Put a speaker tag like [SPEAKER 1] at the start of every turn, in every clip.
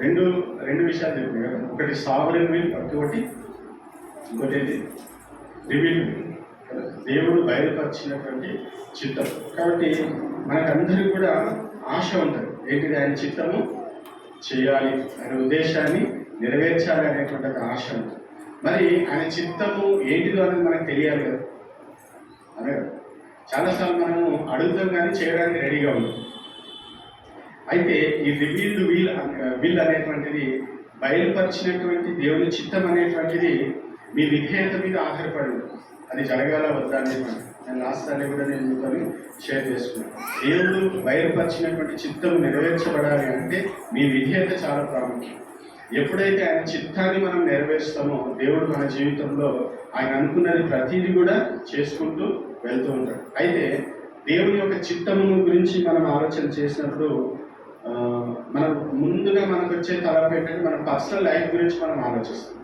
[SPEAKER 1] రెండు రెండు విషయాలు చెప్పినాయి కదా. ఒకటి సావరెన్ విల్, ఇంకోటి రివీల్ విల్. దేవుడు బయలుపరిచినటువంటి చిత్తం. కాబట్టి మనకందరికీ కూడా ఆశ ఉంటుంది, ఏంటిది? ఆయన చిత్తము చేయాలి, ఆయన ఉద్దేశాన్ని నెరవేర్చాలి అనేటువంటి ఒక ఆశ ఉంటుంది. మరి ఆయన చిత్తము ఏంటిదో అనేది మనకు తెలియాలి కదా. అదే కదా, చాలాసార్లు మనము అడుగుతాం కానీ చేయడానికి రెడీగా ఉన్నాం. అయితే ఈ రివీల్డ్ విల్ అనేటువంటిది, బయలుపరిచినటువంటి దేవుని చిత్తం అనేటువంటిది మీ విధేయత మీద ఆధారపడి ఉంటుంది. అది జరగాల వద్దా అనేది నేను లాస్ట్ సార్లు కూడా నేను మీతో షేర్ చేసుకున్నాను. దేవుడు బయలుపరిచినటువంటి చిత్తం నెరవేర్చబడాలి అంటే మీ విధేయత చాలా ప్రాముఖ్యం. ఎప్పుడైతే ఆయన చిత్తాన్ని మనం నెరవేరుస్తామో దేవుడు మన జీవితంలో ఆయన అనుకున్నది ప్రతిదీ కూడా చేసుకుంటూ వెళ్తూ ఉంటాడు. అయితే దేవుని యొక్క చిత్తము గురించి మనం ఆలోచన చేసినప్పుడు మనం ముందుగా మనకు వచ్చే తలపు ఏంటంటే మన పర్సనల్ లైఫ్ గురించి మనం ఆలోచిస్తాం.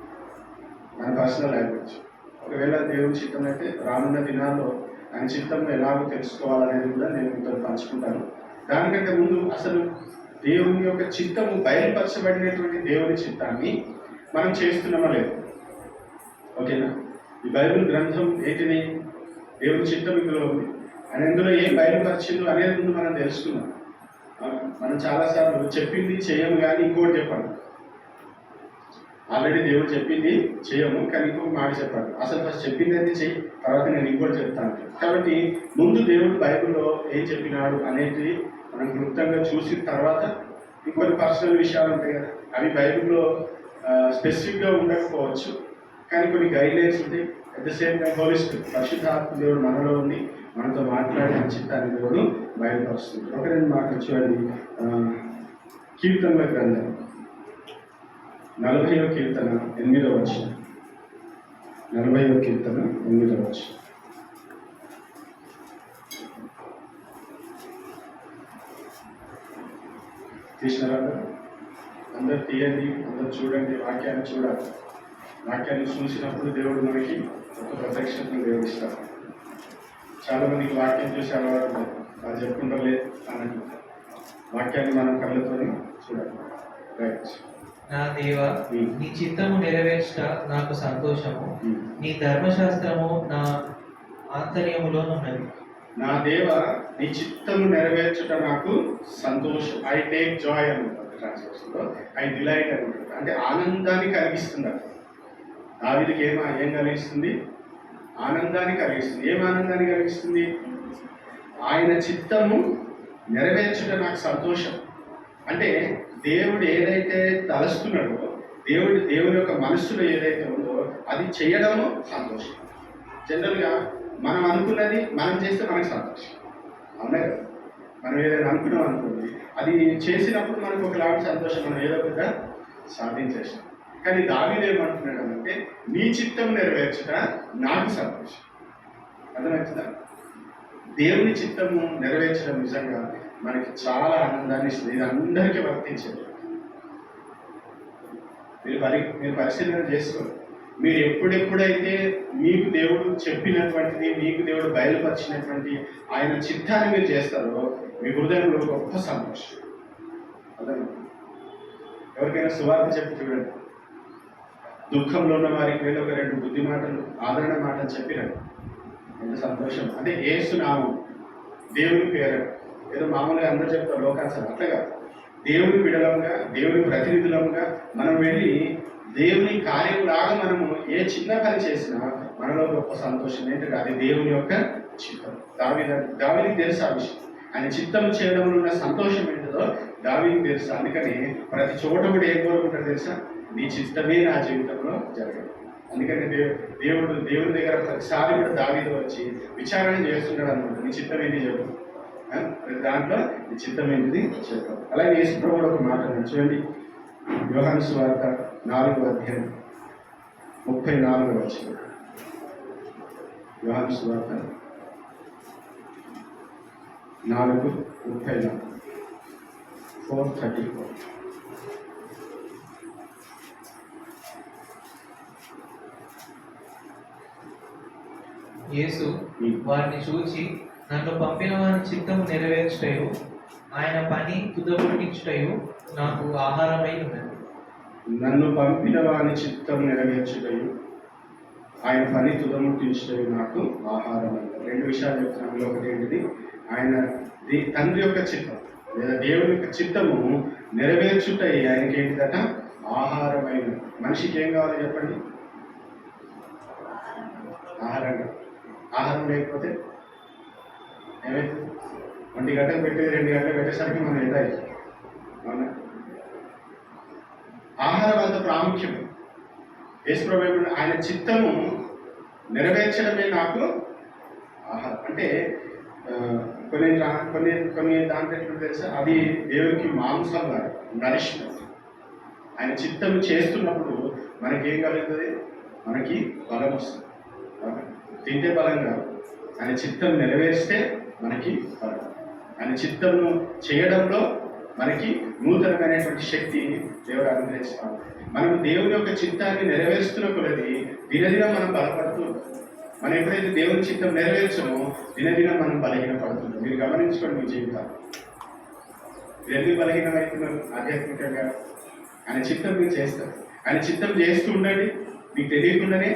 [SPEAKER 1] మన పర్సనల్ లైఫ్ గురించి ఒకవేళ దేవుని చిత్తం అయితే రానున్న దినాల్లో ఆయన చిత్తం ఎలాగో తెలుసుకోవాలనేది కూడా నేను మీతో పంచుకుంటాను. దానికంటే ముందు అసలు దేవుని యొక్క చిత్తము బయలుపరచబడినటువంటి దేవుని చిత్తాన్ని మనం చేస్తున్నామా లేదు? ఓకేనా? ఈ బైబిల్ గ్రంథం ఏంటిది? దేవుని చిత్తం ఇందులో ఉంది. అని ఇందులో ఏం బయలుపరిచిందో అనేది ముందు మనం తెలుసుకున్నాం. మనం చాలాసార్లు చెప్పింది చేయము కానీ ఇంకోటి చెప్పండి. ఆల్రెడీ దేవుడు చెప్పింది చేయము కానీ ఇంకొక మాట చెప్పాడు. అసలు ఫస్ట్ చెప్పింది అయితే చెయ్యి, తర్వాత నేను ఇంకోటి చెప్తాను. కాబట్టి ముందు దేవుడు బైబిల్లో ఏం చెప్పినాడు అనేది మనం క్లుప్తంగా చూసిన తర్వాత ఇంకొన్ని పర్సనల్ విషయాలు ఉంటాయి కదా, అవి బైబిల్లో స్పెసిఫిక్గా ఉండకపోవచ్చు కానీ కొన్ని గైడ్లైన్స్ ఉంటాయి. At the same time holy spirit, పరిశుద్ధాత్మ దేవుడు మనలో ఉండి మనతో మాట్లాడే చిత్తాన్ని దేవుడు బయలుపరుస్తుంది. ఒక రెండు మాటలు చూడండి. కీర్తనల గ్రంథం 40వ కీర్తన 8వ వచనం. 40వ కీర్తన 8వ వచనం. తీసినారా? అందరు తీయండి, అందరు చూడండి, వాక్యాన్ని చూడాలి. వాక్యాన్ని చూసినప్పుడు దేవుడు మనకి ఒక ప్రత్యక్షతను దేవుడు ఇస్తారు. చాలా మందికి వాక్యం చూసి అలవాటు అది చెప్పుకుంటలే అన్నట్టు. వాక్యాన్ని మనం కళ్ళతో చూడాలి. రైట్.
[SPEAKER 2] నా దేవా, నీ చిత్తము నెరవేర్చట నాకు సంతోషము, నీ ధర్మశాస్త్రము నా ఆంతర్యములోనున్నది.
[SPEAKER 1] నా దేవ, నీ చిత్తము నెరవేర్చుట నాకు సంతోషం. ఐ టేక్ జాయ్ అనుకుంటుంది ట్రాన్స్లేషన్లో. ఐ డిలైట్ అనుకుంటుంది, అంటే ఆనందాన్ని కలిగిస్తుంది. దావీదుకి ఏం కలిగిస్తుంది? ఆనందాన్ని కలిగిస్తుంది. ఏం ఆనందాన్ని కలిగిస్తుంది? ఆయన చిత్తము నెరవేర్చుట నాకు సంతోషం. అంటే దేవుడు ఏదైతే తలస్తున్నాడో, దేవుడి యొక్క మనస్సులో ఏదైతే ఉందో అది చేయడము సంతోషం. జనరల్గా మనం అనుకున్నది మనం చేస్తే మనకు సంతోషం, అవునా కదా? మనం ఏదైనా అనుకున్నాం అనుకోండి, అది చేసినప్పుడు మనకు ఒకలాంటి సంతోషం, మనం ఏదో ఒకటి సాధించేసాం. కానీ దావీదు ఏమంటున్నాడు అంటే, నీ చిత్తం నెరవేర్చుట నాకు సంతోషం. అర్థమవుతుందా? దేవుని చిత్తము నెరవేర్చడం నిజంగా మనకి చాలా ఆనందాన్ని ఇస్తుంది. ఇది అందరికీ వర్తించేది. మీరు పరిశీలన చేసుకోండి. మీరు ఎప్పుడెప్పుడైతే మీకు దేవుడు చెప్పినటువంటిది, మీకు దేవుడు బయలుపరిచినటువంటి ఆయన చిత్తాన్ని మీరు చేస్తారో మీ హృదయంలో గొప్ప సంతోషం. అదే ఎవరికైనా సువార్త చెప్పి చూడండి. దుఃఖంలో ఉన్న వారికి వెళ్ళి ఒక రెండు బుద్ధి మాటలు, ఆదరణ మాటలు చెప్పినాడు. ఎంత సంతోషం! అంటే యేసు నామం, దేవుని పేరు. ఏదో మామూలుగా అందరూ చెప్తారు లోకాసన, అట్లా దేవుని బిడలంగా, దేవుని ప్రతినిధులంగా మనం వెళ్ళి దేవుని కార్యంలాగా మనము ఏ చిన్న పని చేసినా మనలో గొప్ప సంతోషం. ఏంటంటే అది దేవుని యొక్క చిత్తం. దావీదుకి తెలుసు ఆ విషయం. ఆయన చిత్తం చేయడంలో ఉన్న సంతోషం ఏంటో దావీదుకి తెలుసు. అందుకని ప్రతి చోట కూడా ఏం కోరుకుంటారు తెలుసా? నీ చిత్తమే నా జీవితంలో జరగదు. అందుకని దేవుని దగ్గర ప్రతిసారి కూడా దావీదు వచ్చి విచారణ చేస్తున్నాడు అనమాట. నీ చిత్తం ఏంటి చెప్పు, దాంట్లో నీ చిత్తం ఏంటిది చెప్పాలి. అలాగే యేసు ప్రభువు ఒక మాట చూడండి. యోహాను సువార్త 4వ అధ్యాయం 34వ వచనం. యోహాను సువార్త 4:34. 4:34.
[SPEAKER 2] యేసు వారిని చూచి, నన్ను పంపిన వారి చిత్తము నెరవేర్చుటయు ఆయన పని తుదముట్టించుటయు నాకు ఆహారమై ఉన్నది.
[SPEAKER 1] నన్ను పంపిన వాని చిత్తం నెరవేర్చుటయు ఆయన పని తుదముట్టించుటయు నాకు ఆహారం. రెండు విషయాలు చెప్తున్నాను. ఒకటి ఏంటిది, ఆయన తండ్రి యొక్క చిత్తం లేదా దేవుని యొక్క చిత్తము నెరవేర్చుటయి ఆయనకి ఏంటిదట, ఆహారమైన. మనిషికి ఏం కావాలి చెప్పండి? ఆహారంగా. ఆహారం లేకపోతే ఏమైతుంది? 1 గంటలు పెట్టి 2 గంటలు పెట్టేసరికి మనం ఎంత అవుతుంది? అవునా? ఆహారం అంత ప్రాముఖ్యం. యేసుప్రభువు ఆయన చిత్తము నెరవేర్చడమే నాకు ఆహారం. అంటే కొన్ని దాంట్లో ఎట్లా తెలుసా, అది దేవునికి మాంసంగా నరిష్మెంట్. ఆయన చిత్తం చేస్తున్నప్పుడు మనకేం కలుగుతుంది? మనకి బలం వస్తుంది. తింటే బలం కాదు, ఆయన చిత్తం నెరవేరిస్తే మనకి బలం. ఆయన చిత్తంను చేయడంలో మనకి నూతనమైనటువంటి శక్తి దేవుడు అనుగ్రహిస్తాం. మనం దేవుని యొక్క చిత్తాన్ని నెరవేరుస్తున్న కొలది దినదినం మనం బలపడుతూ, మనం ఎప్పుడైతే దేవుని చిత్తం నెరవేర్చమో దినదినం మనం బలహీనపడుతున్నాం. మీరు గమనించుకోండి మీ జీవితాలు. ఎందుకు బలహీనమవుతున్నారు? ఆధ్యాత్మికంగా ఆయన చిత్తం మీరు చేస్తారు. ఆయన చిత్తం చేస్తూ ఉండండి. మీకు తెలియకుండానే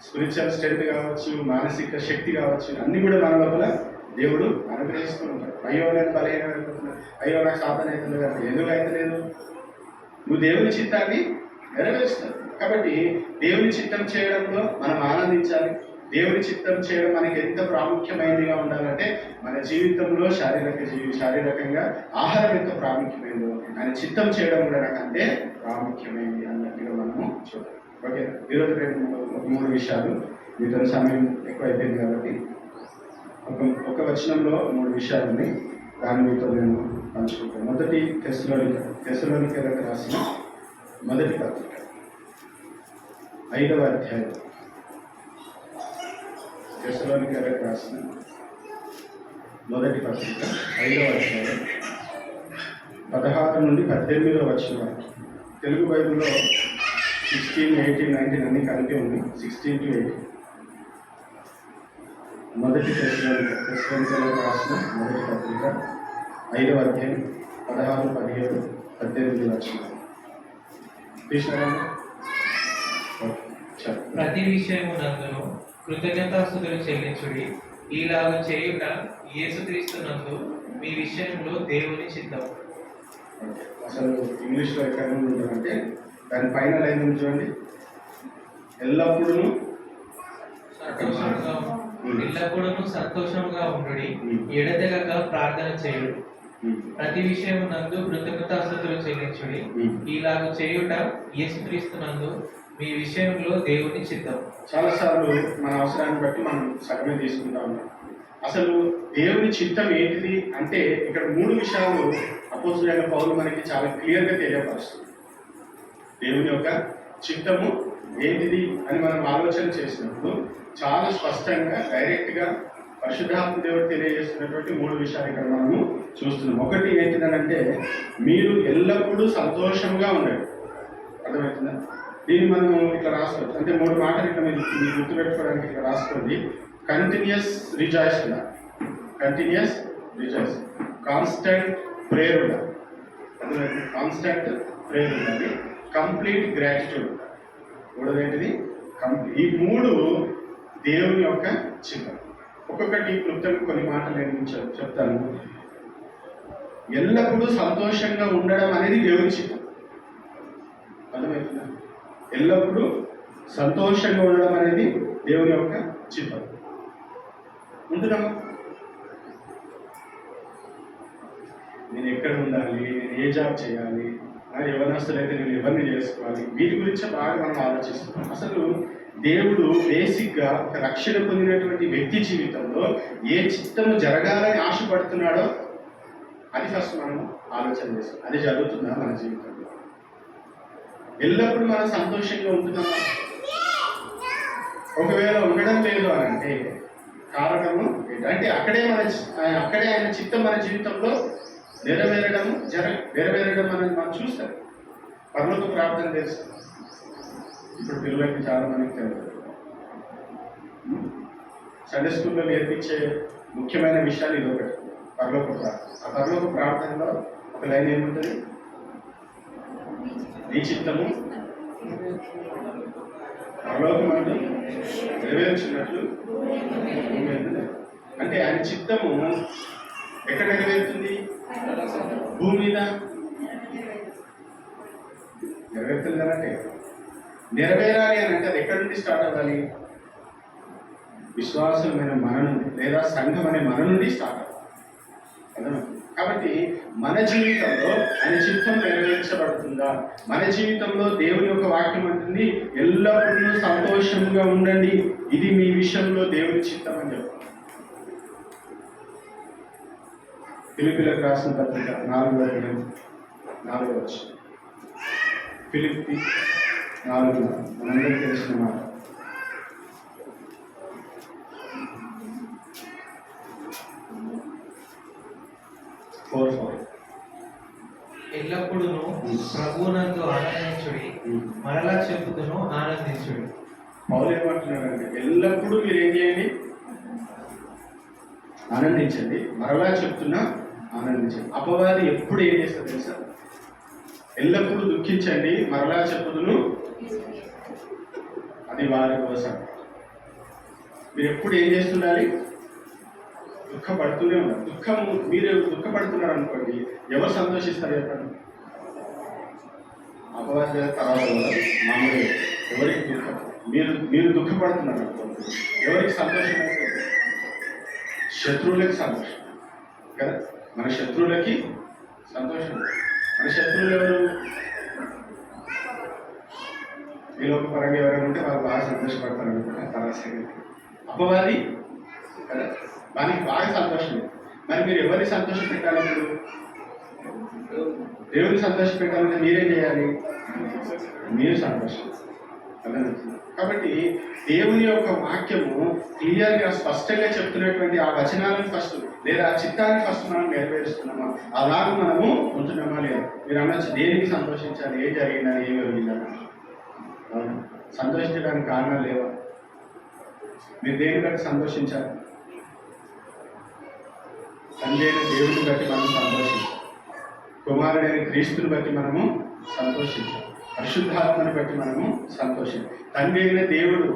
[SPEAKER 1] స్పిరిచువల్ స్ట్రెంత్ కావచ్చు, మానసిక శక్తి కావచ్చు, అన్నీ కూడా మన లోపల దేవుడు అనుగ్రహిస్తూ ఉంటాడు. అయ్యో నేను బలహీనమైపోతున్నాను, అయ్యో నాకు సాధన అవుతుంది కదా. ఎందుకు అయితలేదు? నువ్వు దేవుని చిత్తాన్ని నెరవేరుస్తావు. కాబట్టి దేవుని చిత్తం చేయడంలో మనం ఆనందించాలి. దేవుని చిత్తం చేయడం మనకి ఎంత ప్రాముఖ్యమైనదిగా ఉండాలంటే, మన జీవితంలో శారీరకంగా ఆహారం ఎంత ప్రాముఖ్యమైనదో ఆయన చిత్తం చేయడం కూడా నాకు అంతే ప్రాముఖ్యమైనది అన్నట్టుగా మనము చూడాలి. ఓకే, ఈరోజు 3 విషయాలు. మీతో సమయం ఎక్కువ అయిపోయింది కాబట్టి ఒక వచనంలో 3 విషయాలు ఉన్నాయి. దాన్ని మీతో నేను పంచుకుంటాను. మొదటి తెస్సలోనికీయులకు రాసిన మొదటి పత్రిక 5వ అధ్యాయం. తెస్సలోనికీయులకు రాసిన మొదటి పత్రిక 5వ అధ్యాయం 16 నుండి 18వ వచనం వరకు. తెలుగు బైబిల్లో 16, 18, 19 అన్ని కలిపి ఉంది. 16 to 18. మొదటి తెస్సలోనికీయులకు రాసిన మొదటి పత్రిక 5వ అధ్యాయం 16, 17, 18 వచనాలు. తీసినారా?
[SPEAKER 2] ప్రతి విషయము నందును కృతజ్ఞతాస్తుతులు చెల్లించుడి. ఈలాగ చేయుట యేసుక్రీస్తునందు మీ విషయంలో దేవుని చిత్తం.
[SPEAKER 1] అసలు ఇంగ్లీష్లో ఎక్కడ ఉంటుందంటే దాని పైన లైన్ ఉంది చూడండి, ఎల్లప్పుడూ
[SPEAKER 2] సంతోషంగా ఉండుడి, ఎడతెగక ప్రార్థన చేయుడు. ప్రతి విషయం నందు కృతజ్ఞతాస్తుతులు చెల్లించుడి. ఇలాగ చేయుట యేసుక్రీస్తునందు మీ విషయంలో దేవుని చిత్తం.
[SPEAKER 1] చాలాసార్లు మన అవసరాన్ని బట్టి మనం సగమే తీసుకుంటా ఉన్నాం. అసలు దేవుని చిత్తం ఏంటిది అంటే ఇక్కడ 3 విషయాలు అపోస్తలుడైన పౌలు మనకి చాలా క్లియర్గా తెలియపరుస్తుంది. దేవుని యొక్క చిత్తము ఏంటిది అని మనం ఆలోచన చేసినప్పుడు చాలా స్పష్టంగా డైరెక్ట్గా పరిశుద్ధాత్మ దేవుడు తెలియజేస్తున్నటువంటి 3 విషయాలు ఇక్కడ మనము చూస్తున్నాం. ఒకటి ఏంటిదనంటే, మీరు ఎల్లప్పుడూ సంతోషంగా ఉండండి. అర్థమవుతుందా? దీన్ని మనం ఇట్లా రాసుకోవచ్చు. అంటే 3 మాటలు ఇట్లా మీరు గుర్తుపెట్టుకోవడానికి ఇట్లా రాసుకోండి. కంటిన్యూస్ రిజాయిస్ ఉండాలి, కంటిన్యూస్ రిజాయిస్, కాన్స్టెంట్ ప్రేయర్ ఉండాలి, అర్థమవుతుంది, కాన్స్టెంట్ ప్రేయర్ ఉండాలి, కంప్లీట్ గ్రాటిట్యూడ్ ఉండాలి. మూడోదేంటిది? ఈ 3 దేవుని యొక్క చిత్తం. ఒక్కొక్కటి క్లుప్తంగా కొన్ని మాటలు నేను చెప్తాను. ఎల్లప్పుడూ సంతోషంగా ఉండడం అనేది దేవుని చిత్తం. అర్థమవుతుందా? ఎల్లప్పుడూ సంతోషంగా ఉండడం అనేది దేవుని యొక్క చిత్తం. ఉంటున్నామా? నేను ఎక్కడ ఉండాలి, నేను ఏ జాబ్ చేయాలి, యవనస్తులైతే నేను ఎవరిని చేసుకోవాలి, వీటి గురించి బాగా మనం ఆలోచిస్తున్నాం. అసలు దేవుడు బేసిక్గా ఒక రక్షణ పొందినటువంటి వ్యక్తి జీవితంలో ఏ చిత్తము జరగాలని ఆశపడుతున్నాడో అది ఫస్ట్ మనం ఆలోచన చేస్తాం. అది జరుగుతుందా మన జీవితంలో? ఎల్లప్పుడూ మనం సంతోషంగా ఉంటున్నామా? ఒకవేళ ఉండడం లేదు అని అంటే కారణము ఏంటంటే అక్కడే ఆయన చిత్తం మన జీవితంలో నెరవేరడం అనేది మనం చూస్తాం. పరలోక ప్రార్థన చేస్తాం. ఇప్పుడు పిల్లలకి చాలా మందికి తెలియదు. సండే స్కూల్లో నేర్పించే ముఖ్యమైన విషయాలు ఇది ఒకటి, పరలోక ప్రార్థన. ఆ పరలోక ప్రార్థనలో ఒక లైన్ ఏముంటుంది? నీ చిత్తము పరలోకమందు నెరవేర్చినట్లు భూమి మీద నెరవేరు. అంటే ఆయన చిత్తము ఎక్కడ నెరవేరుతుంది? భూమి మీద నెరవేరుతుంది అంటే నెరవేరాలి అని అంటే అది ఎక్కడి నుండి స్టార్ట్ అవ్వాలి? విశ్వాసమైన మన నుండి, లేదా సంఘం అనే మన నుండి స్టార్ట్ అవ్వాలి. కాబట్టి మన జీవితంలో ఆయన చిత్తం నెరవేర్చబడుతుందా? మన జీవితంలో దేవుని యొక్క వాక్యం అంటుంది, ఎల్లప్పుడూ సంతోషంగా ఉండండి, ఇది మీ విషయంలో దేవుని చిత్తం అని చెప్తాం. ఫిలిప్పీలకు రాసిన పత్రిక 4:4 ఫిలిప్పీ 4 మనందరికీ తెలిసిన మాట.
[SPEAKER 2] ఎల్లప్పుడూ ప్రభువునందు ఆనందించుడి, మరలా చెప్పుదును ఆనందించుడి.
[SPEAKER 1] పౌలు ఏమంటున్నాడంటే ఎల్లప్పుడూ మీరు ఏం చేయండి? ఆనందించండి, మరలా చెప్తున్నా ఆనందించండి. అపవాది ఎప్పుడు ఏం చేస్తారు తెలుసా? ఎల్లప్పుడూ దుఃఖించండి, మరలా చెప్పుదును, అది వారి కోసం. మీరు ఎప్పుడు ఏం చేస్తుండాలి? దుఃఖపడుతూనే ఉన్నారు. మీరు దుఃఖపడుతున్నారు అనుకోండి, ఎవరు సంతోషిస్తారు చెప్పండి? అపవాద తర్వాత మామూలు ఎవరికి దుఃఖం? మీరు దుఃఖపడుతున్నారు అనుకోండి, ఎవరికి సంతోషం అవుతుంది? శత్రువులకి సంతోషం కదా. మన శత్రువులకి సంతోషం. మన శత్రువులు ఎవరు? ఈ లోక పరంగా ఎవరైనా ఉంటే వాళ్ళు బాగా సంతోషపడతారు అనుకుంటే తర్వాత అపవాది కదా, వానికి బాగా సంతోషం. మరి మీరు ఎవరిని సంతోషం పెట్టాలి? మీరు దేవుని సంతోషం పెట్టాలంటే మీరేం చేయాలి? మీరు సంతోషం. కాబట్టి దేవుని యొక్క వాక్యము క్లియర్గా స్పష్టంగా చెప్తున్నటువంటి ఆ వచనాలను ఫస్ట్, లేదా ఆ చిత్తాన్ని ఫస్ట్ మనం నెరవేరుస్తున్నామా, అలాగే మనము ఉంటున్నామా లేదా? మీరు అనొచ్చు, దేనికి సంతోషించాలి? ఏం జరిగిందని, ఏమి జరిగిందని. సంతోషించడానికి కారణాలు లేవా? మీరు దేని బట్టి సంతోషించాలి? తండ్రి అయిన దేవుడిని బట్టి మనం సంతోషించాలి, కుమారుడైన క్రీస్తుని బట్టి మనము సంతోషించాలి, పరిశుద్ధాత్మని బట్టి మనము సంతోషించాలి. తండ్రి అయిన దేవుడు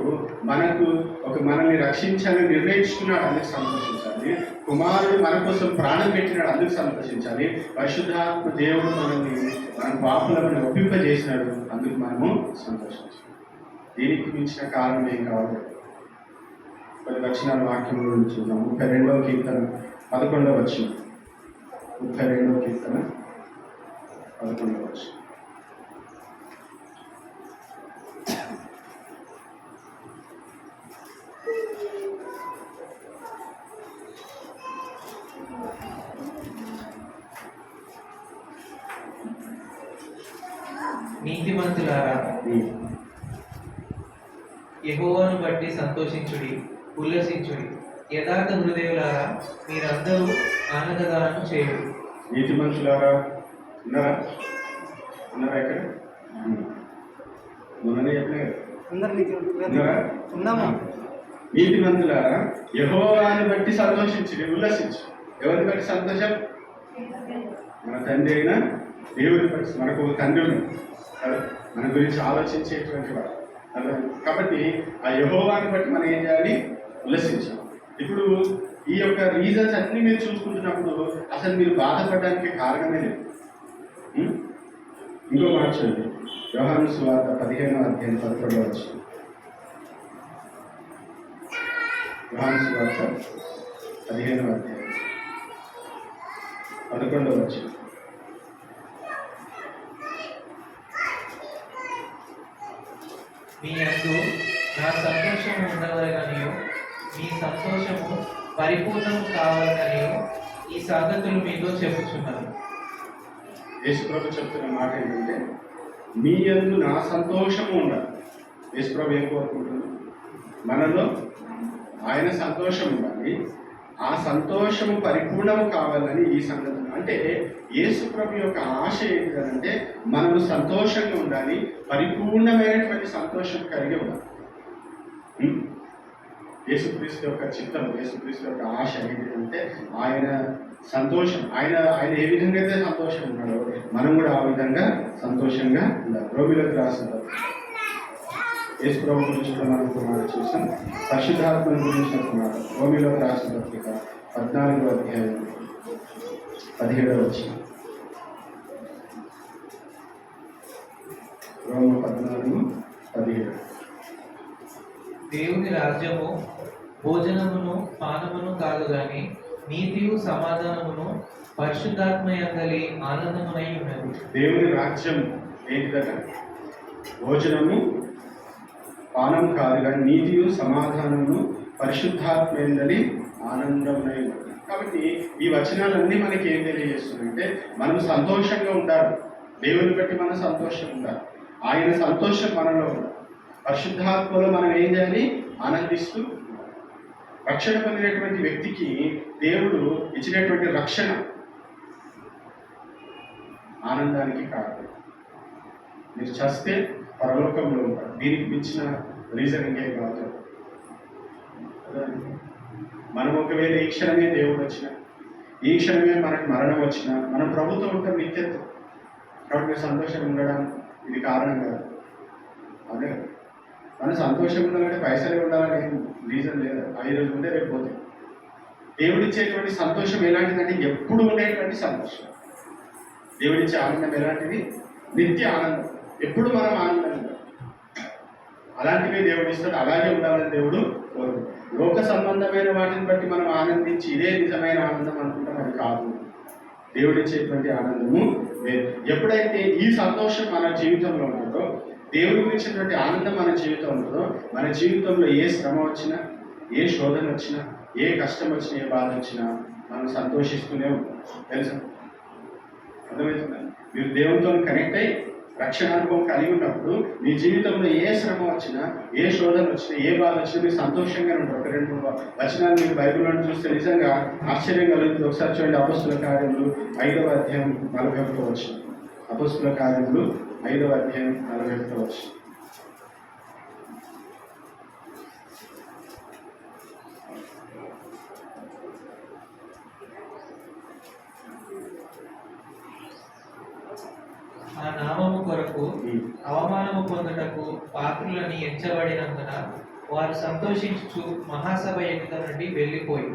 [SPEAKER 1] మనల్ని రక్షించాలని నిర్ణయించుకున్నాడు, అందుకు సంతోషించాలి. కుమారుడు మన కోసం ప్రాణం పెట్టినాడు, అందుకు సంతోషించాలి. పరిశుద్ధాత్మ దేవుడు మన పాపులను ఒప్పింపజేసినాడు, అందుకు మనము సంతోషించాలి. దీనికి మించిన కారణం ఏం కావాలి? 10 వచనాల వాక్యం గురించి చూద్దాం. 32వ కీర్తన 11వ వచనం. 32వ కీర్తన 11వ వచనం.
[SPEAKER 2] నీతిమంతులారా, యెహోవాను బట్టి సంతోషించుడి, ఉల్లసించుడి. యథార్థ హృదయులారా, మీరందరూ ఆనందగానం చేయుడి.
[SPEAKER 1] నీతిమంతులారా ఉన్నారా? ఇక్కడ మొన్ననే చెప్పినారా? నీతిమంతులారా, యెహోవాను బట్టి సంతోషించుడి, ఉల్లసించు. ఎవరిని బట్టి సంతోషం? మన తండ్రి అయిన దేవుని బట్టి. మనకు ఒక తండ్రి ఉన్నాడు, మన గురించి ఆలోచించేటువంటి వాడు. కాబట్టి ఆ యెహోవాని బట్టి మనం ఏం చేయాలి? ఉల్లసించాలి. ఇప్పుడు ఈ యొక్క రీజన్స్ అన్ని మీరు చూసుకుంటున్నప్పుడు అసలు మీరు బాధపడడానికి కారణమే లేదు. ఇంకో మాట చూడండి, యోహాను సువార్త 15వ అధ్యాయం 11వ వచనం. యోహాను సువార్త 15వ అధ్యాయం 11వ వచనం.
[SPEAKER 2] మీ యందు నా సంతోషము ఉండవలననియు, మీ సంతోషము పరిపూర్ణము కావాలననియు ఈ సంగతులు మీతో చెప్పుచున్నాను.
[SPEAKER 1] యేసుప్రభు చెప్తున్న మాట ఏంటంటే, మీ యందు నా సంతోషము ఉండాలి. యేసుప్రభు ఏం కోరుకుంటున్నాడు? మనలో ఆయన సంతోషం ఉండాలి, ఆ సంతోషము పరిపూర్ణము కావాలని ఈ సంగతి. అంటే యేసుప్రభు యొక్క ఆశ ఏంటంటే మనము సంతోషంగా ఉండాలి, పరిపూర్ణమైనటువంటి సంతోషం కలిగి ఉండాలి. యేసుక్రీస్తు యొక్క చిత్తం, యేసుక్రీస్తు యొక్క ఆశ ఏంటంటే ఆయన సంతోషం, ఆయన ఆయన ఏ విధంగా అయితే సంతోషం ఉన్నాడో మనం కూడా ఆ విధంగా సంతోషంగా ఉండాలి. రోమిలోకి రాసిన యేసు ప్రభు గురించి కూడా మనం కుమారుడు చూసాం. పరిశుద్ధాత్మ గురించిన కుమారుడు రోమిలోకి రాసిన పత్రిక 14వ అధ్యాయం 17వ వచనం. రోమ 14:17.
[SPEAKER 2] దేవుని రాజ్యము భోజనమును పానమును కాదు గాని నీతియు సమాధానమును పరిశుద్ధాత్మ యందలి ఆనందమునై ఉన్నది.
[SPEAKER 1] దేవుని రాజ్యం ఏంటిదట? భోజనము పానం కాదు కానీ నీతియు సమాధానమును పరిశుద్ధాత్మ యందలి ఆనందమునై ఉన్నది. కాబట్టి ఈ వచనాలన్నీ మనకి ఏం తెలియజేస్తున్నాయంటే మనం సంతోషంగా ఉండాలి, దేవుని బట్టి మనం సంతోషంగా ఉండాలి, ఆయన సంతోషం మనలో ఉండాలి. పరిశుద్ధాత్మలో మనం ఏం చేయాలి? ఆనందిస్తూ. రక్షణ పొందినటువంటి వ్యక్తికి దేవుడు ఇచ్చినటువంటి రక్షణ ఆనందానికి కారణం. మీరు చస్తే పరలోకంలో ఉంటారు. దీనికి మించిన రీజన్ ఇంకేం కాదు. మనం ఒకవేళ ఈ క్షణమే దేవుడు వచ్చిన, ఈ క్షణమే మనకు మరణం వచ్చిన, మనం ప్రభుత్వం ఉంటాం నిత్యత్వం. కాబట్టి మీరు సంతోషంగా ఉండడం ఇది కారణం కాదు. అదే మనం సంతోషంగా ఉండాలంటే పైసలే ఉండాలని ఏం రీజన్ లేదు. 5 రోజులు ఉంటే రేపు పోతాయి. దేవుడిచ్చేటువంటి సంతోషం ఎలాంటిదంటే ఎప్పుడు ఉండేటువంటి సంతోషం. దేవుడిచ్చే ఆనందం ఎలాంటిది? నిత్య ఆనందం. ఎప్పుడు మనం ఆనందంగా ఉండాలి. అలాంటివి దేవుడు ఇస్తాడు. అలాగే ఉండాలని దేవుడు కోరు. లోక సంబంధమైన వాటిని బట్టి మనం ఆనందించి ఇదే నిజమైన ఆనందం అనుకుంటాం, అది కాదు. దేవుడిచ్చేటువంటి ఆనందము వేరు. ఎప్పుడైతే ఈ సంతోషం మన జీవితంలో ఉంటుందో, దేవుడి గురించినటువంటి ఆనందం మన జీవితంలో ఉంటుందో, మన జీవితంలో ఏ శ్రమ వచ్చినా, ఏ శోధన వచ్చినా, ఏ కష్టం వచ్చినా, ఏ బాధ వచ్చినా మనం సంతోషిస్తూనే ఉంటాం. తెలుసా? అర్థమవుతుందా? మీరు దేవునితో కనెక్ట్ అయ్యి రక్షణ అనుభవం కలిగి ఉన్నప్పుడు మీ జీవితంలో ఏ శ్రమ వచ్చినా, ఏ శోధన వచ్చినా, ఏ బాధ వచ్చినా మీరు సంతోషంగా ఉంటారు. ఒక 2 వచనాలు మీరు బైబిల్లో చూస్తే నిజంగా ఆశ్చర్యం కలుగుతుంది. ఒకసారి చూడండి, అపొస్తలుల కార్యములు 5వ అధ్యాయం 41వ వచనం. అపొస్తలుల కార్యములు 5వ అధ్యాయం 41వ వచనం.
[SPEAKER 2] ఆ నామము కొరకు అవమానము పొందుటకు పాత్రులని ఎంచబడినందున వారు సంతోషించుచు మహాసభ ఎదుట నుండి వెళ్ళిపోయి.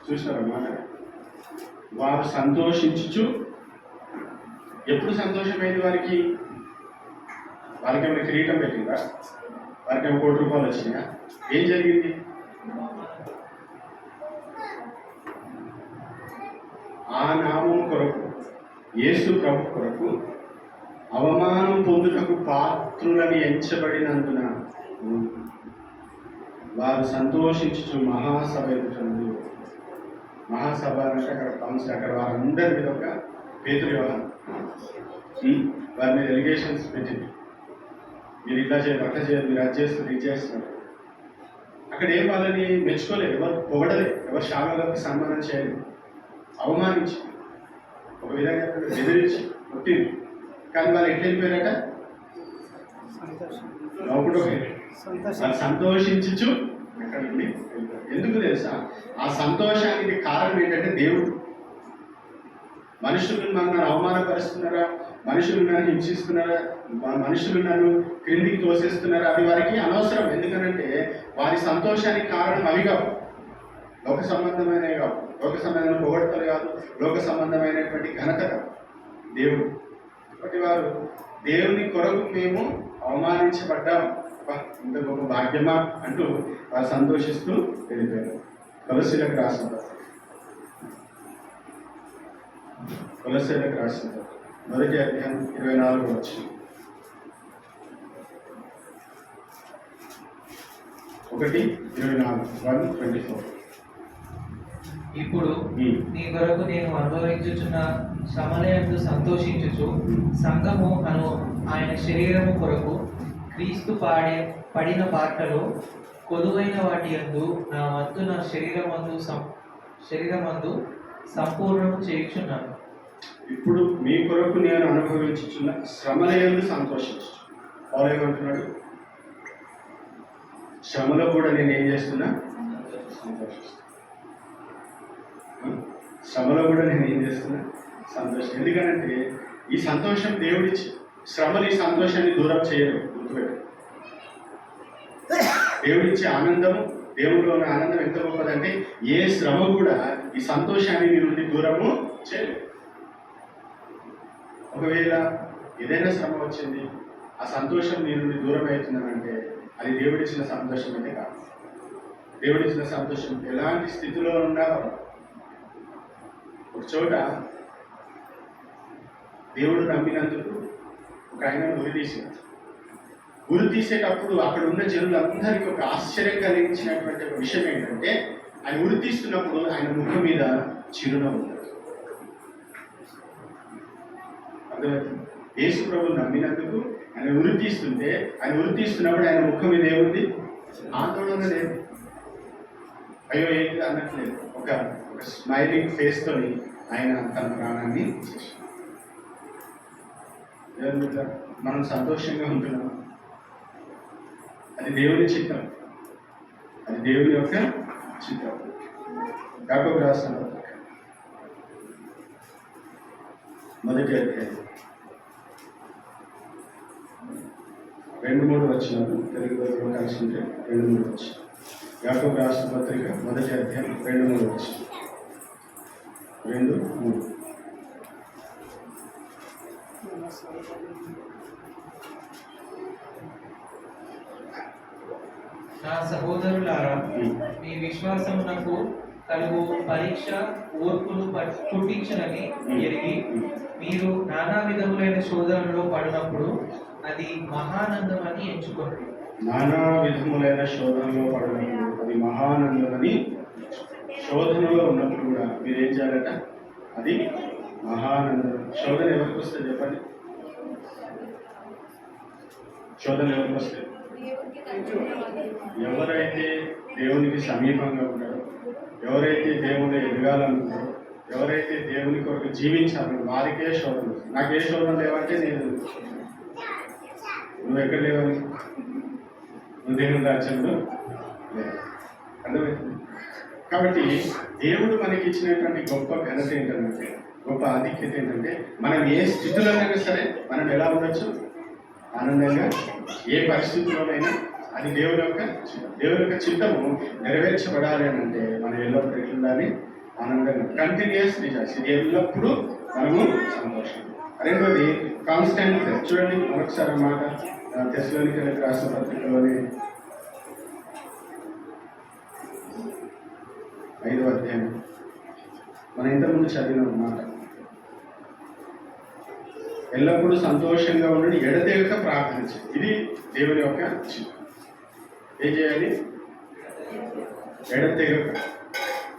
[SPEAKER 1] చూసారన్నమాట. వారు సంతోషించుచు. ఎప్పుడు సంతోషమైంది వారికి? వాళ్ళకి ఏమైనా కిరీటం పెట్టిందా? వారికి ఏమైనా ₹1,00,00,000 వచ్చినాయా? ఏం జరిగింది? ఆ నామం కొరకు, యేసు ప్రభు కొరకు అవమానం పొందుటకు పాత్రులని ఎంచబడినందున వారు సంతోషించుచు మహాసభ ఎదుటండి. మహాసభ అంటే అక్కడ కౌన్సిల్, అక్కడ వారందరి మీద ఒక పేతురు వ్యవహారం, వారి మీద ఎలిగేషన్స్ పెట్టింది. మీరు ఇట్లా చేయరు, అట్లా చేయరు, మీరు అది చేస్తారు, ఇది చేస్తున్నారు. అక్కడ ఏం వాళ్ళని మెచ్చుకోలేదు, ఎవరు పొగడలేదు, ఎవరు శాఖలకు సన్మానం చేయలేదు, అవమానించి ఒక విధంగా బెదిరించి కొట్టింది. కానీ వాళ్ళు ఎట్లా వెళ్ళిపోయారట? నవ్వుకుంటూ వాళ్ళు సంతోషించు అక్కడ నుండి వెళ్ళిపోయారు. ఎందుకు తెలుసా? ఆ సంతోషానికి కారణం ఏంటంటే దేవుడు. మనుషులు నన్ను అవమానపరుస్తున్నారా, మనుషులు నన్ను హింసిస్తున్నారా, మనుషులు నన్ను క్రిందికి తోసేస్తున్నారా, అది వారికి అనవసరం. ఎందుకనంటే వారి సంతోషానికి కారణం అవి కావు, లోక సంబంధమైనవి కావు, లోక సంబంధమైన పొగడతలు కాదు, లోక సంబంధమైనటువంటి ఘనత కాదు, దేవుడు. కాబట్టి వారు దేవుని కొరకు మేము అవమానించబడ్డాం, ఇంత గొప్ప భాగ్యమా అంటూ వారు సంతోషిస్తూ వెళ్ళిపోయారు. కొలస్సీలకు రాసిన మొదటి అధ్యాయం 24వ వచనం. 1:24.
[SPEAKER 2] ఇప్పుడు నీ కొరకు నేను అనుభవించుచున్న శ్రమలయందు సంతోషించుచు సంఘము అను ఆయన శరీరము కొరకు క్రీస్తు పడిన పాటలో కొదువైన వాటి యందు నా వంతు నా శరీరమందు సంపూర్ణము చేయుచున్నాను.
[SPEAKER 1] ఇప్పుడు మీ కొరకు నేను అనుభవించుచున్న శ్రమలయందు సంతోషించు. పౌలు ఏమంటున్నాడు? శ్రమలో కూడా నేను ఏం చేస్తున్నా? సంతోషిస్తున్నా. శ్రమలో కూడా నేను ఏం చేస్తున్నా? సంతోషం. ఎందుకంటే ఈ సంతోషం దేవుడిచ్చి, శ్రమలు ఈ సంతోషాన్ని దూరం చేయరు. గుర్తుపెట్టు. దేవుడిచ్చే ఆనందము, దేవుడిలో ఉన్న ఆనందం ఎంత గొప్పదంటే ఏ శ్రమ కూడా ఈ సంతోషాన్ని నీ నుండి దూరము చేయలేదు. ఒకవేళ ఏదైనా శ్రమ వచ్చింది, ఆ సంతోషం నీ నుండి దూరం అవుతుందనంటే అది దేవుడిచ్చిన సంతోషం అయితే కాదు. దేవుడిచ్చిన సంతోషం ఎలాంటి స్థితిలో ఉన్నా ఒక చోట దేవుడు నమ్మినందుకు ఒక ఆయన ఉరి తీసినాడు. ఉరి తీసేటప్పుడు అక్కడ ఉన్న జనులందరికీ ఒక ఆశ్చర్యం కలిగించినటువంటి ఒక విషయం ఏంటంటే ఆయన ఉరి తీస్తున్నప్పుడు ఆయన ముఖం మీద చిరునవ్వు ఉంది. అర్థమవుతుంది. యేసు ప్రభు నమ్మినందుకు ఆయన ఉరి తీస్తుంటే, ఆయన ఉరి తీస్తున్నప్పుడు ఆయన ముఖం మీద ఏముంది? ఆందోళన లేదు, అయ్యో ఏంటి అన్నట్లేదు. ఒక స్మైలింగ్ ఫేస్ తోని ఆయన తన ప్రాణాన్ని చేశాడు. మనం సంతోషంగా ఉంటున్నాం, అది దేవుని చిత్రం, అది దేవుని యొక్క చిత్రం. యాకోబు రాసిన మొదటి అధ్యాయం 2-3 వచ్చినారు. తెలుగులో కలిసి ఉంటే 2-3 వచ్చి. యాకోబు రాసిన పత్రిక మొదటి అధ్యాయం 2-3 వచ్చి. 2-3.
[SPEAKER 2] నా సహోదరులారా, మీ విశ్వాసమునకు కలుగు పరీక్ష ఓర్పును పుట్టించునని ఎరిగి మీరు నానా విధములైన శోధనలో పడినప్పుడు అది మహానందమని ఎంచుకోండి.
[SPEAKER 1] నానా విధములైన శోధనలో పడినప్పుడు అది మహానందమని. శోధనలో ఉన్నప్పుడు కూడా మీరు ఏం చేయాలట? అది మహానందం. శోధన ఎవరికి వస్తుంది చెప్పండి? శోధన ఎవరికి వస్తుంది? ఎవరైతే దేవునికి సమీపంగా ఉంటారో, ఎవరైతే దేవుని ఎదగాలనుకుంటారో, ఎవరైతే దేవుని కొరకు జీవించాలో వారికే శోధన. నాకే శోధన లేవంటే నేను, నువ్వు ఎక్కడ లేవని, నువ్వు దేవుని రాజ్యంలో లేవు. అర్థమవుతుంది. కాబట్టి దేవుడు మనకి ఇచ్చినటువంటి గొప్ప ఘనత ఏంటంటే, గొప్ప ఆధిక్యత ఏంటంటే, మనం ఏ స్థితిలోనైనా సరే మనం ఎలా ఉండొచ్చు? ఆనందంగా. ఏ పరిస్థితుల్లోనైనా అది దేవుని యొక్క చిత్తము నెరవేర్చబడాలి అని అంటే మనం ఎల్లప్పుడూ ఎట్లుండాలి? ఆనందంగా. కంటిన్యూస్ రిజాల్స్. ఇది ఎల్లప్పుడూ మనము సంతోషం. రెండోది కాన్స్టెంట్. చూడండి మరొకసారి మాట తెస్సలోనికీయులకు రాసిన పత్రికలోని 5వ అధ్యాయం మనం ఇంతకుముందు చదివిన మాట. ఎల్లప్పుడూ సంతోషంగా ఉండి ఎడతెగక ప్రార్థించాలి. ఇది దేవుని యొక్క చిత్తం. ఏం చేయాలి?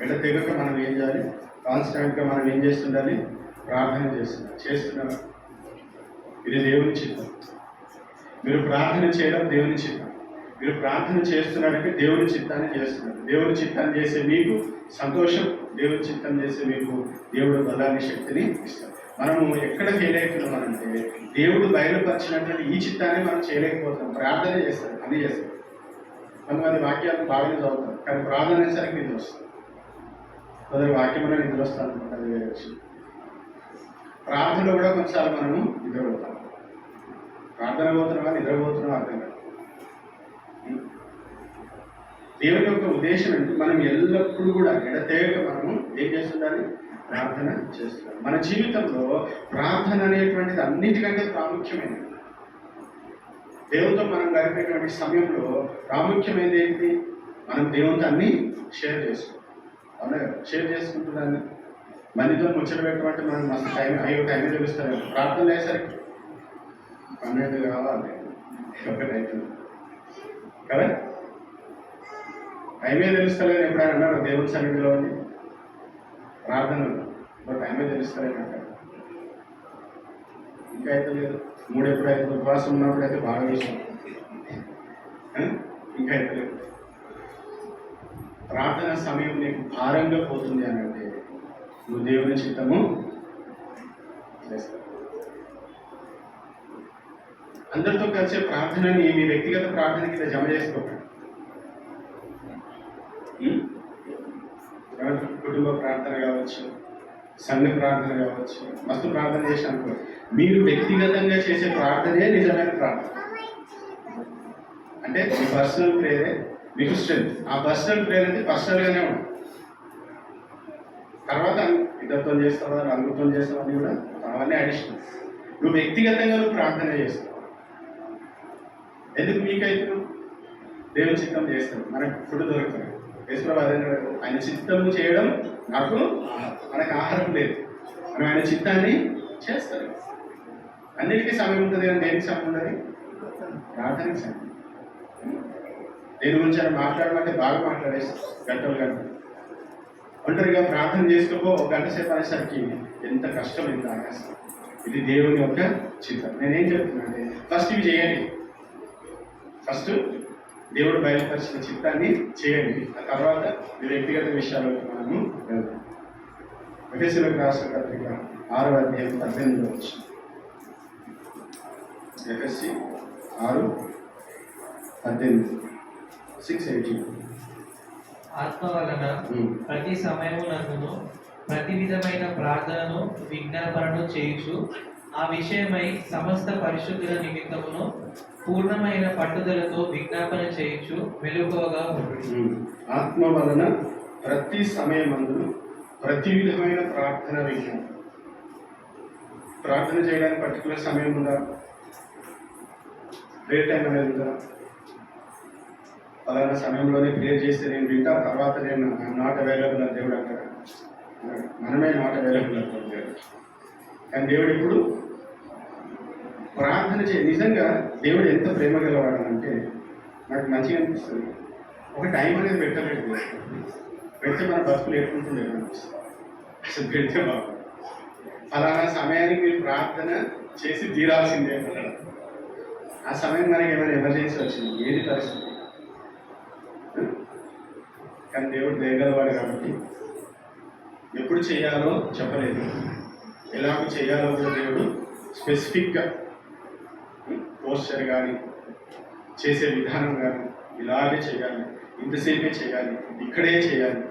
[SPEAKER 1] ఎడతెగక మనం ఏం చేయాలి? కాన్స్టాంట్గా మనం ఏం చేస్తుండాలి? ప్రార్థన చేస్తున్నాం. ఇది దేవుని చిత్తం. మీరు ప్రార్థన చేయడం దేవుని చిత్తం. మీరు ప్రార్థన చేస్తున్నారంటే దేవుని చిత్తాన్ని చేస్తున్నారు. దేవుని చిత్తాన్ని చేసే మీకు సంతోషం, దేవుని చిత్తం చేసే మీకు దేవుడు బలాన్ని, శక్తిని ఇస్తారు. మనము ఎక్కడ ఫెయిల్ అవుతున్నామనంటే దేవుడు బయలుపరిచినటువంటి ఈ చిత్తాన్ని మనం చేయలేకపోతాం. ప్రార్థన చేస్తారు, అన్నీ చేస్తారు. కొంతమంది వాక్యాలు బాగానే చదువుతారు, కానీ ప్రార్థన అనేసరికి నిద్ర వస్తుంది. కొందరు వాక్యం అనేది నిద్ర వస్తాను. అది వేరే విషయం. ప్రార్థనలో కూడా కొన్నిసార్లు మనము నిద్రపోతాం. ప్రార్థన పోతున్నావా, నిద్రపోతున్నావా అర్థం కాదు. దేవుని యొక్క ఉద్దేశం అంటే మనం ఎల్లప్పుడూ కూడా ఎడతెగక మనము ఏం చేస్తుండాలి? ప్రార్థన చేస్తున్నాం. మన జీవితంలో ప్రార్థన అనేటువంటిది అన్నిటికంటే ప్రాముఖ్యమైనది. దేవునితో మనం గడిపేటువంటి సమయంలో ప్రాముఖ్యమైనది ఏంటి? మనం దేవునితో అన్ని షేర్ చేసుకోవాలి. అవునా కదా? షేర్ చేసుకుంటున్నాను. మందితో ముచ్చట పెట్టమంటే మనం మస్తు టైం తెలుస్తారు. ప్రార్థన అయ్యేసరికి 12 కావాలి, 1 అవుతుంది కదా. టైమే తెలుస్తలేదు. ఎప్పుడైనా అన్నారు దేవుని సన్నిధిలో ఉంది ప్రార్థన టైమే తెలుస్తలేదు అంటారు. ఇంకా అయితే లేదు. 3 ఎప్పుడైతే ఉపవాసం ఉన్నప్పుడు అయితే బాగా విషయం. ఇంకా అయితే లేదు. ప్రార్థన సమయం నీకు భారంగా పోతుంది అని అంటే నువ్వు దేవుని చిత్తము చేస్తావు. అందరితో కలిసే ప్రార్థనని మీ వ్యక్తిగత ప్రార్థన కింద జమ చేసుకోకండి. సంఘ ప్రార్థన కావచ్చు, మస్తు ప్రార్థన చేసినప్పుడు మీరు వ్యక్తిగతంగా చేసే ప్రార్థనే నిజమైన ప్రార్థన. అంటే మీ పర్సనల్ ప్రేయరే మీకు స్ట్రెంత్. ఆ పర్సనల్ ప్రేయర్ అయితే పర్సనల్గానే ఉంటుంది. తర్వాత ఇద్దరితో చేస్తావా, రంగుతో చేస్తావా అని కూడా అవన్నీ అడిషనల్. నువ్వు వ్యక్తిగతంగా నువ్వు ప్రార్థన చేస్తావు. ఎందుకు మీకైతే దేవుని చిత్తం చేస్తాడు, మనకు ఫుడ్ దొరుకుతుంది. యేసుప్రభువు అదే అన్నాడు, ఆయన చిత్తం చేయడం నాకు మనకు ఆహారం లేదు, మనం ఆయన చిత్తాన్ని చేస్తాడు. అన్నిటికీ సమయం ఉంటుంది కానీ దేనికి సమయం ఉండదు? ప్రార్థనకి సమయం. దేని గురించి ఆయన మాట్లాడమంటే బాగా మాట్లాడేస్తాం, గంటలు గంటలు. ఒంటరిగా ప్రార్థన చేసుకోపో ఒక గంట సేపు అనేసరికి ఎంత కష్టం, ఎంత ఆయాసం. ఇది దేవుని యొక్క చిత్తం. నేనేం చెప్తున్నానంటే ఫస్ట్ ఇవి చేయండి. ఫస్ట్ దేవుడు బయలుపరిచిన చిత్తాన్ని చేయండి, ఆ తర్వాత మీ వ్యక్తిగత విషయాలకు మనము వెళ్దాం. ఎఫెసీయులకు రాసిన పత్రిక 6వ అధ్యాయం 18వ వచనం. ఎఫెసీ 6:18, 6:18.
[SPEAKER 2] ఆత్మ వలన ప్రతి సమయమునందును ప్రతి విధమైన ప్రార్థనను విజ్ఞాపనను చేయుచు ఆ విషయమై సమస్త పరిశుద్ధుల నిమిత్తమును పూర్ణమైన పట్టుదలతో విజ్ఞాపన చేయుచు మెలకువగా ఉండుడి.
[SPEAKER 1] ఆత్మ వలన ప్రతి సమయమందును ప్రతి విధమైన ప్రార్థన విజ్ఞాపన. ప్రార్థన చేయడానికి పర్టికులర్ సమయం ఉందా? ప్రేయర్ టైం అనేది ఉందా? అలాంటి సమయంలోనే ప్రేయర్ చేస్తే నేను వింటా, తర్వాత నేను నాట్ అవైలబుల్ అని దేవుడు అంటాడు. మనమే నాట్ అవైలబుల్ అంటాడు దేవుడు. కానీ దేవుడు ఇప్పుడు ప్రార్థన నిజంగా దేవుడు ఎంత ప్రేమ గలవాడు అంటే నాకు మంచిగా అనిపిస్తుంది. ఒక టైం అనేది పెట్టలేదు, పెడితే మన బతుకులు ఎట్టుకుంటుండే అనిపిస్తుంది. అసలు పెడితే బాగుంది. ఫలానా సమయానికి మీరు ప్రార్థన చేసి తీరాల్సిందే అన్నాడు. ఆ సమయం మనకి ఏమైనా ఎమర్జెన్సీ వచ్చింది, ఏది పరిస్థితి? కానీ దేవుడు దయగలవాడు కాబట్టి ఎప్పుడు చేయాలో చెప్పలేదు, ఎలాగ చేయాలో కూడా దేవుడు స్పెసిఫిక్గా పోస్చర్ కానీ చేసే విధానం కానీ ఇలాగే చేయాలి, ఇంతసేపే చేయాలి, ఇక్కడే చేయాలి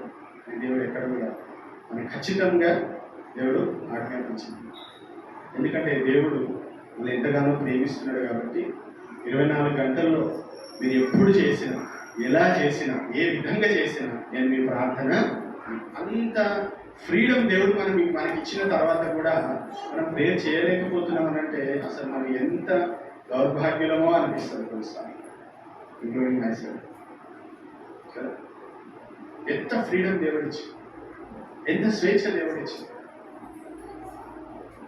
[SPEAKER 1] అని దేవుడు ఎక్కడ కూడా మనకి ఖచ్చితంగా దేవుడు ఆజ్ఞాపించింది. ఎందుకంటే దేవుడు మనం ఎంతగానో ప్రేమిస్తున్నాడు కాబట్టి 24 గంటల్లో మీరు ఎప్పుడు చేసినా, ఎలా చేసినా, ఏ విధంగా చేసినా నేను మీ ప్రార్థన. అంత ఫ్రీడమ్ దేవుడు మనకి ఇచ్చిన తర్వాత కూడా మనం ప్రేయర్ చేయలేకపోతున్నాం అంటే అసలు మనం ఎంత దౌర్భాగ్యులమో అనిపిస్తుంది కొన్నిసార్లు, ఇంక్లూడింగ్ మై సెల్ఫ్ కదా. ఎంత ఫ్రీడమ్ దేవుడు ఇచ్చింది, ఎంత స్వేచ్ఛ దేవుడు ఇచ్చింది.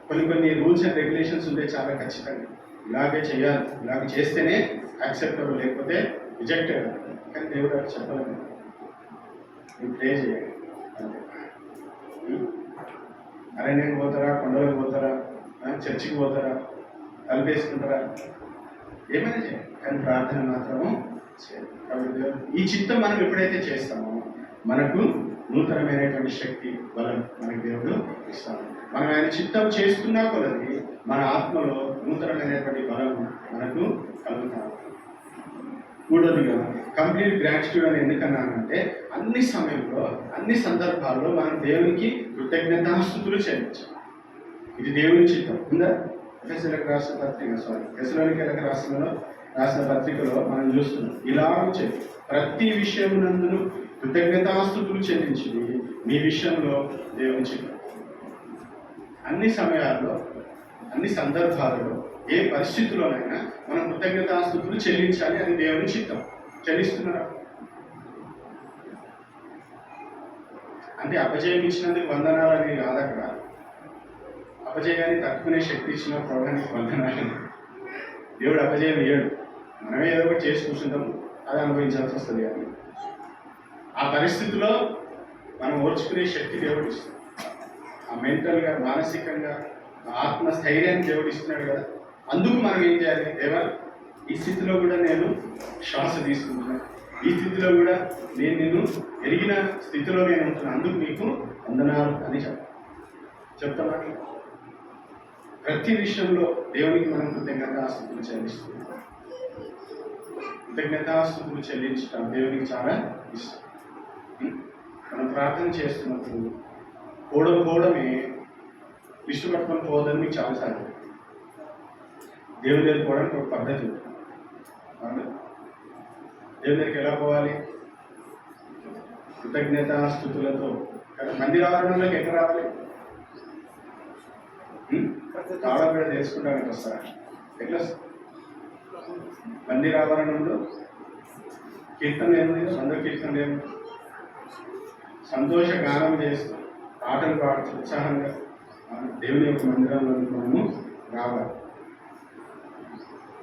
[SPEAKER 1] కొన్ని రూల్స్ అండ్ రెగ్యులేషన్స్ ఉంటే చాలా ఖచ్చితంగా ఇలాగే చేయాలి, ఇలాగ చేస్తేనే యాక్సెప్టబుల్, లేకపోతే రిజెక్టెడ్. కానీ దేవుడు అది చెప్పలేదు. మీరు ప్రే చేయాలి అంతే. అరణ్యానికి పోతారా, కొండలకు పోతారా, చర్చికి పోతారా, కలిపేసుకుంటారా, ఏమైనా చేయాలి, కానీ ప్రార్థన మాత్రము చేయాలి. కాబట్టి ఈ చిత్తం మనం ఎప్పుడైతే చేస్తామో మనకు నూతనమైనటువంటి శక్తి, బలం మనకి దేవుడు ఇస్తాడు. మనం ఆయన చిత్తం చేస్తున్నా కొలది మన ఆత్మలో నూతనమైనటువంటి బలం మనకు కలుగుతాం. మూడోదిగా కంప్లీట్ గ్రాటిట్యూడ్ అని ఎందుకన్నానంటే అన్ని సమయంలో, అన్ని సందర్భాల్లో మనం దేవునికి కృతజ్ఞతాస్తుతులు చెల్లించాలి. ఇది దేవుని చిత్తం ఉందా? ఎఫెసీయులకు రాసిన పత్రికలో మనం చూస్తున్నాం. ఇలా చెప్పి ప్రతి విషయమునందును కృతజ్ఞతాస్తుతులు చెల్లించింది మీ విషయంలో దేవుని చిత్తం. అన్ని సమయాల్లో, అన్ని సందర్భాలలో, ఏ పరిస్థితుల్లోనైనా మనం కృతజ్ఞతాస్తుతులు చెల్లించాలి. అది దేవుని చిత్తం. చెల్లిస్తున్నారా? అంటే అపజయం ఇచ్చినందుకు వందనాలు అని కాదు. అక్కడ అపజయాన్ని తట్టుకునే శక్తి ఇచ్చిన ప్రభునికి వందనాలు. దేవుడు అపజయం ఇయ్యడు, మనమే ఏదో ఒకటి చేసి కూర్చుంటాం, అది అనుభవించాల్సి వస్తుంది. అని ఆ పరిస్థితిలో మనం ఓర్చుకునే శక్తి దేవుడు ఇస్తుంది. ఆ మెంటల్గా, మానసికంగా, ఆత్మస్థైర్యాన్ని దేవుడు ఇస్తున్నాడు కదా. అందుకు మనం ఏం చేయాలి? దేవా, ఈ స్థితిలో కూడా నేను శ్వాస తీసుకుంటున్నాను, ఈ స్థితిలో కూడా నేను నిన్ను ఎరిగిన స్థితిలో నేను ఉంటున్నాను, అందుకు నీకు వందనాలు అని చెప్తామా? ప్రతి విషయంలో దేవునికి మనం కృతజ్ఞతాస్తుతులు చెల్లిస్తున్నాం. కృతజ్ఞతాస్తుతులు చెల్లించడం దేవునికి చాలా ఇష్టం. మనం ప్రార్థన చేస్తున్నప్పుడు పోవడమే లిస్టు పట్టుకొని పోవద్దని మీకు చాలాసార్లు దేవుని దగ్గర పోవడానికి ఒక పద్ధతి ఉంది. అవునా? దేవుని దగ్గరికి ఎలా పోవాలి? కృతజ్ఞత స్థుతులతో. మందిర ఆవరణలోకి ఎక్కడ రావాలి? తాళం కూడా తెలుసుకుంటానికి వస్తారా? ఎట్లా మందిర ఆవరణంలో కీర్తన ఏముంది? అందరూ కీర్తనలు ఏముంది? సంతోష గానం చేస్తూ పాటలు పాడుతూ ఉత్సాహంగా దేవుని యొక్క మందిరంలో మనము రావాలి.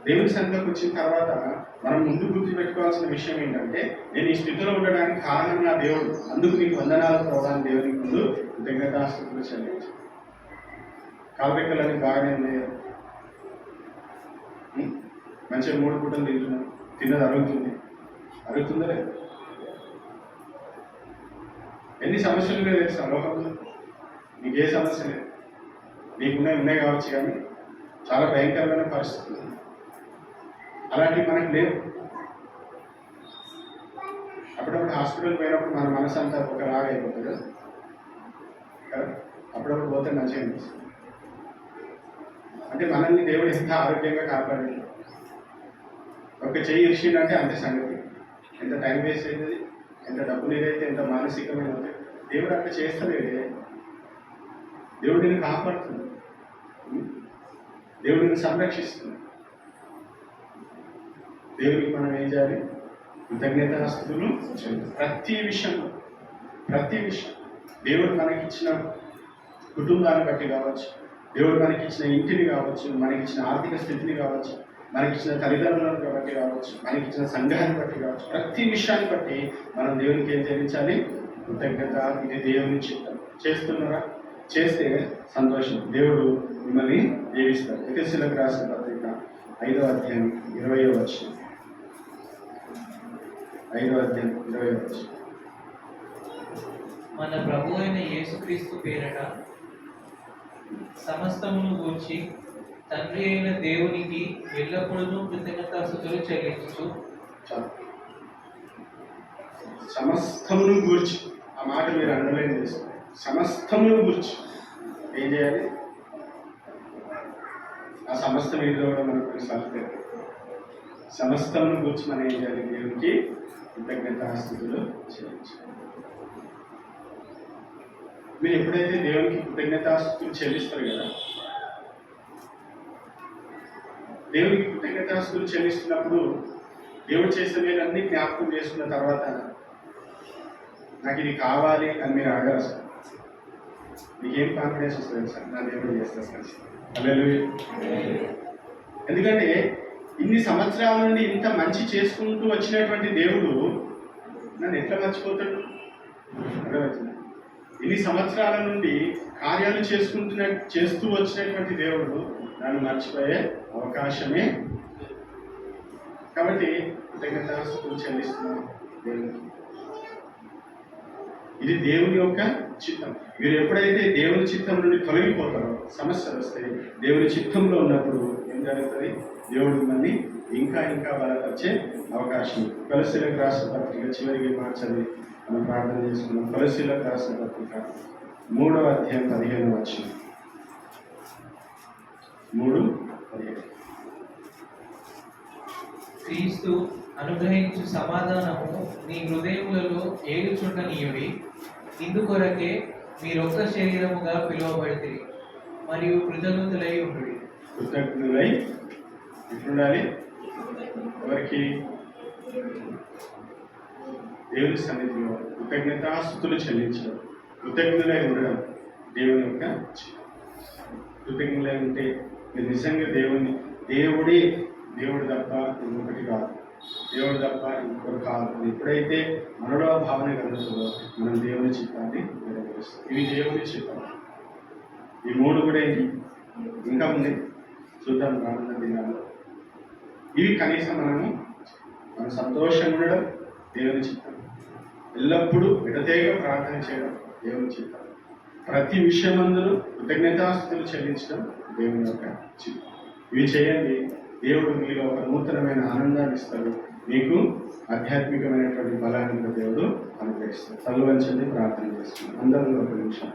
[SPEAKER 1] దేవుని సన్నిధిలోకి వచ్చిన తర్వాత మనం ముందు గుర్తుపెట్టుకోవాల్సిన విషయం ఏంటంటే, నేను ఈ స్థితిలో ఉండడానికి కారణం నా దేవుడు, అందుకు నీకు వందనాలు ప్రభావం దేవునికి ముందు కృతజ్ఞతాస్తుతులు చెల్లించు. కాల్రెక్కలని బాగానే ఉన్నాయి, మంచిగా 3 పూటలు తింటున్నాం, తిన్నది అరుగుతుందా లేదు? ఎన్ని సమస్యలు లేదు తెలుసా లోకంలో? నీకు ఏ సమస్య లేదు, ఉన్నాయి కావచ్చు, కానీ చాలా భయంకరమైన పరిస్థితులు అలాంటివి మనకు లేవు. అప్పుడప్పుడు హాస్పిటల్ పోయినప్పుడు మన మనసు అంతా ఒకలాగా అయిపోతుంది కదా, అప్పుడప్పుడు పోతే మంచిగా అనిపిస్తుంది. అంటే మనల్ని దేవుడు ఎంత ఆరోగ్యంగా కాపాడాడు. ఒక చెయ్యి ఇరిచిందంటే అంతే సంగతి. ఎంత టైం వేస్ట్ అవుతుంది, ఎంత డబ్బులు ఏదైతే, ఎంత మానసికమైన దేవుడు అట్లా చేస్తలేడే. దేవుడిని కాపాడుతుంది, దేవుడిని సంరక్షిస్తుంది. దేవుడికి మనం ఏం చేయాలి? కృతజ్ఞతాస్తుతులు చేయాలి. ప్రతి విషయం దేవుడు మనకిచ్చిన కుటుంబాన్ని బట్టి కావచ్చు, దేవుడు మనకిచ్చిన ఇంటిని కావచ్చు, మనకిచ్చిన ఆర్థిక స్థితిని కావచ్చు, మనకిచ్చిన తల్లిదండ్రులను బట్టి కావచ్చు, మనకిచ్చిన సంఘాన్ని బట్టి కావచ్చు, ప్రతి విషయాన్ని బట్టి మనం దేవునికి ఏం చెల్లించాలి? కృతజ్ఞత. ఇది దేవుని చిత్తం. చేస్తున్నారా? చేస్తే సంతోషం, దేవుడు మిమ్మల్ని దీవిస్తాడు. ఎఫెసీయులకు రాసిన పత్రిక 5వ అధ్యాయం 20వ వచనం. 5వ అధ్యాయం 20వ వచనం.
[SPEAKER 2] మన ప్రభు అయిన యేసుక్రీస్తు పేరట సమస్తమును గూర్చి తండ్రి అయిన దేవునికి ఎల్లప్పుడూ కృతజ్ఞతాస్తుతులు చెల్లించు.
[SPEAKER 1] సమస్తమును గూర్చి, ఆ మాట మీరు అండర్లైన్ చేసుకోండి. సమస్తమును గూర్చి ఏం చేయాలి? ఆ సమస్తం ఏదో కూడా మనకు కొన్నిసార్లు సమస్తమును గూర్చి మనం ఏం చేయాలి? దేవునికి కృతజ్ఞతాస్తుతులు చెల్లించాలి. మీరు ఎప్పుడైతే దేవునికి కృతజ్ఞతాస్తుతులు చెల్లిస్తారు కదా, దేవునికి కృతజ్ఞతాస్తుతులు చెల్లిస్తున్నప్పుడు దేవుడు చేసిన వీళ్ళన్నీ జ్ఞాపకం చేసుకున్న తర్వాత నాకు ఇది కావాలి అని మీరు అడగరు సార్. మీకేం కాన్ఫిడెన్స్ వస్తుంది సార్? నా దేవుడు చేస్తారు సార్. హల్లెలూయా. ఎందుకంటే ఇన్ని సంవత్సరాల నుండి ఇంత మంచి చేసుకుంటూ వచ్చినటువంటి దేవుడు నన్ను ఎట్లా మర్చిపోతాడు? అర్థమవుతుంది. ఇన్ని సంవత్సరాల నుండి కార్యాలు చేస్తూ వచ్చినటువంటి దేవుడు నన్ను మర్చిపోయే అవకాశమే. కాబట్టి కృతజ్ఞతాస్తుతులు చెల్లిస్తున్నాను దేవునికి. ఇది దేవుని యొక్క చిత్తం. మీరు ఎప్పుడైతే దేవుని చిత్తం నుండి తొలగిపోతారో, సమస్యలు వస్తాయి. దేవుని చిత్తంలో ఉన్నప్పుడు ఏం జరుగుతుంది? దేవుడు మిమ్మల్ని ఇంకా బలపరిచే అవకాశం. కొలస్సీయులకు రాసిన పత్రిక చివరికి మార్చండి, మనం ప్రార్థన చేసుకున్నాం. కొలస్సీయులకు రాసిన పత్రిక 3వ అధ్యాయం 15వ వచనం. 3:15.
[SPEAKER 2] క్రీస్తు అనుగ్రహించు సమాధానము నీ హృదయములలో ఏలుచుండనీయుడి. ఇందుకొరకే మీరొక్క శరీరముగా పిలువబడితే మరియు కృతజ్ఞులై ఉండుడి.
[SPEAKER 1] కృతజ్ఞులై ఎట్లుండాలి? ఎవరికి? దేవుని సన్నిధిలో కృతజ్ఞతాస్తుతులు చెల్లించడం, కృతజ్ఞులై ఉండడం దేవుని యొక్క చిత్తం. కృతజ్ఞులై ఉంటే మీరు నిజంగా దేవుడు తప్ప ఇంకొకటి కాదు, దేవుడు తప్ప ఇంకొకటి కాదు. ఎప్పుడైతే మనలో భావన కలుగుతుందో మనం దేవుని చిత్తాన్ని నెరవేరుస్తాం. ఇవి దేవుని చిత్తం. ఈ 3 కూడా ఏంటి? ఇంకా ఉంది, చూద్దాం రానున్న దినాల్లో. ఇవి కనీసం మనం సంతోషంగా ఉండడం దేవుని చిత్తం. ఎల్లప్పుడూ విడతేగా ప్రార్థన చేయడం దేవుని చిత్తం. ప్రతి విషయమందును కృతజ్ఞతాస్తుతులు చెల్లించడం దేవుని యొక్క చిత్తం. ఇవి చేయండి, దేవుడు మీలో ఒక నూతనమైన ఆనందాన్ని ఇస్తాడు. మీకు ఆధ్యాత్మికమైనటువంటి బలాన్ని దేవుడు అనుగ్రహిస్తాడు. తల వంచండి, ప్రార్థన చేస్తున్నాం. అందరూ ఒక నిమిషం.